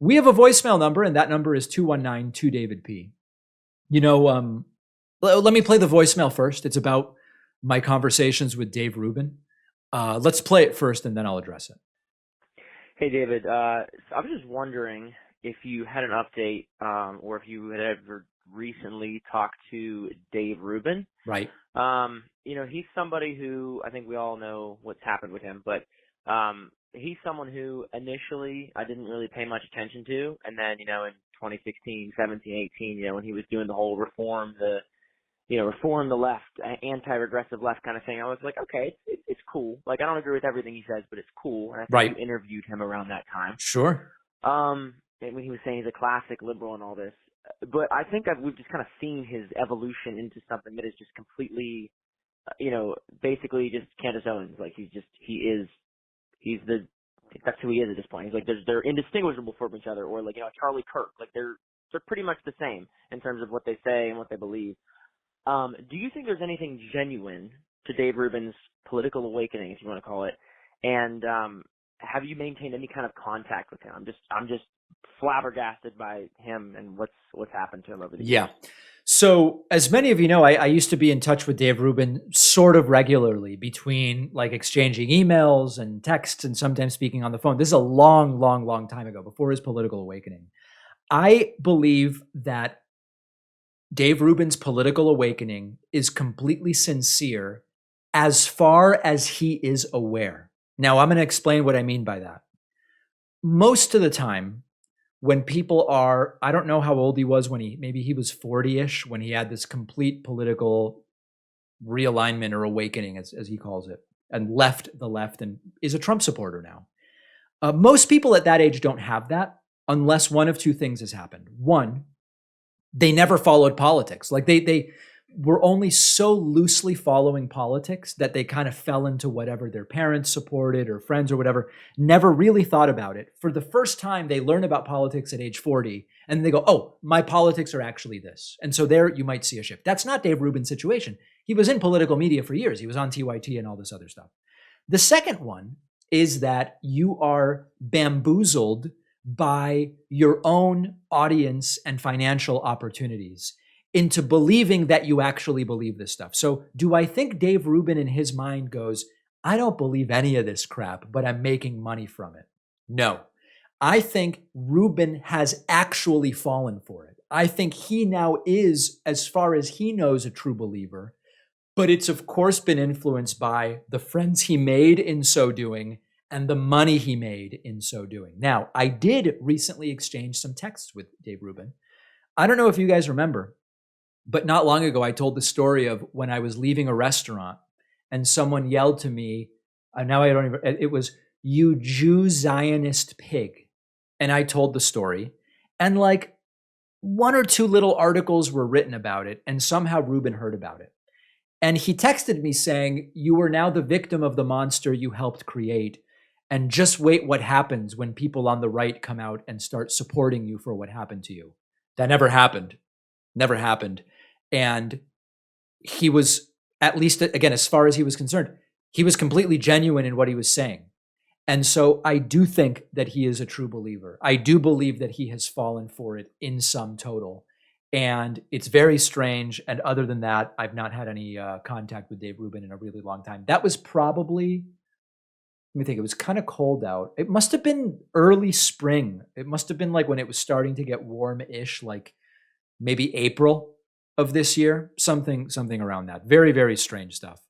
We have a voicemail number, and that number is 219-2-DAVID-P. You know, let me play the voicemail first. It's about my conversations with Dave Rubin. Let's play it first, and then I'll address it. Hey, David. I was just wondering if you had an update or if you had ever recently talked to Dave Rubin. Right. He's somebody who I think we all know what's happened with him, but he's someone who initially I didn't really pay much attention to. And then, in 2016, 17, 18, when he was doing the whole reform the left, anti-regressive left kind of thing, I was like, okay, it's cool. Like, I don't agree with everything he says, but it's cool. And I think you interviewed him around that time. Sure. And when he was saying he's a classic liberal and all this. But I think we've just kind of seen his evolution into something that is just completely, basically just Candace Owens. Like, that's who he is at this point. He's like, they're indistinguishable from each other, or like, Charlie Kirk. Like, they're pretty much the same in terms of what they say and what they believe. Do you think there's anything genuine to Dave Rubin's political awakening, if you want to call it? And have you maintained any kind of contact with him? I'm just flabbergasted by him and what's happened to him over the years. Yeah. So as many of you know, I used to be in touch with Dave Rubin sort of regularly, between like exchanging emails and texts and sometimes speaking on the phone. This is a long, long, long time ago, before his political awakening. I believe that Dave Rubin's political awakening is completely sincere as far as he is aware. Now, I'm going to explain what I mean by that. Most of the time, when people are, I don't know how old he was when maybe he was 40-ish, when he had this complete political realignment or awakening, as he calls it, and left the left and is a Trump supporter now. Most people at that age don't have that unless one of two things has happened. One, they never followed politics. Like they were only so loosely following politics that they kind of fell into whatever their parents supported or friends or whatever, never really thought about it. For the first time, they learn about politics at age 40 and they go, oh, my politics are actually this. And so there you might see a shift. That's not Dave Rubin's situation. He was in political media for years. He was on TYT and all this other stuff. The second one is that you are bamboozled by your own audience and financial opportunities into believing that you actually believe this stuff. So do I think Dave Rubin in his mind goes, I don't believe any of this crap, but I'm making money from it? No. I think Rubin has actually fallen for it. I think he now is, as far as he knows, a true believer, but it's of course been influenced by the friends he made in so doing and the money he made in so doing. Now, I did recently exchange some texts with Dave Rubin. I don't know if you guys remember, but not long ago, I told the story of when I was leaving a restaurant and someone yelled to me, it was, you Jew Zionist pig. And I told the story. And like one or two little articles were written about it, and somehow Rubin heard about it. And he texted me saying, you are now the victim of the monster you helped create. And just wait what happens when people on the right come out and start supporting you for what happened to you. That never happened. Never happened. And he was, at least, again, as far as he was concerned, he was completely genuine in what he was saying. And so I do think that he is a true believer. I do believe that he has fallen for it in sum total. And it's very strange. And other than that, I've not had any contact with Dave Rubin in a really long time. That was probably, let me think, it was kind of cold out. It must have been early spring. It must have been like when it was starting to get warm-ish, like maybe April of this year, something around that. Very, very strange stuff.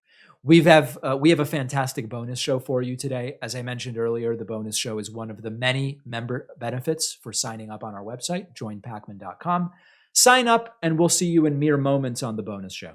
We have a fantastic bonus show for you today. As I mentioned earlier, the bonus show is one of the many member benefits for signing up on our website, joinpakman.com. Sign up and we'll see you in mere moments on the bonus show.